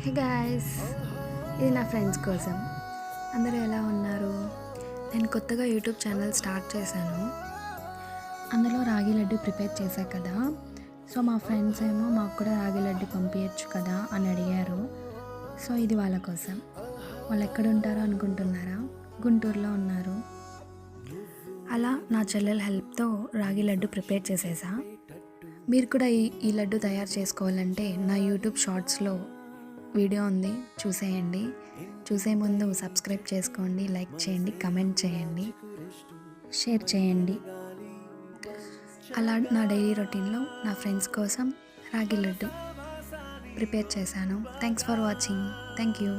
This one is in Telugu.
హే గాయ్స్, ఇది నా ఫ్రెండ్స్ కోసం. అందరూ ఎలా ఉన్నారు? నేను కొత్తగా యూట్యూబ్ ఛానల్ స్టార్ట్ చేశాను. అందులో రాగి లడ్డు ప్రిపేర్ చేశా కదా. సో మా ఫ్రెండ్స్ ఏమో మాకు కూడా రాగి లడ్డు పంపించచ్చు కదా అని అడిగారు. సో ఇది వాళ్ళ కోసం. వాళ్ళు ఎక్కడ ఉంటారో అనుకుంటున్నారా? గుంటూరులో ఉన్నారు. అలా నా చెల్లెల హెల్ప్తో రాగి లడ్డు ప్రిపేర్ చేసేసా. మీరు కూడా ఈ లడ్డు తయారు చేసుకోవాలంటే నా యూట్యూబ్ షార్ట్స్లో వీడియో ఉంది, చూసేయండి. చూసే ముందు సబ్స్క్రైబ్ చేసుకోండి, లైక్ చేయండి, కమెంట్ చేయండి, షేర్ చేయండి. అలా నా డైలీ రొటీన్లో నా ఫ్రెండ్స్ కోసం రాగి లడ్డు ప్రిపేర్ చేశాను. Thanks for watching. Thank you.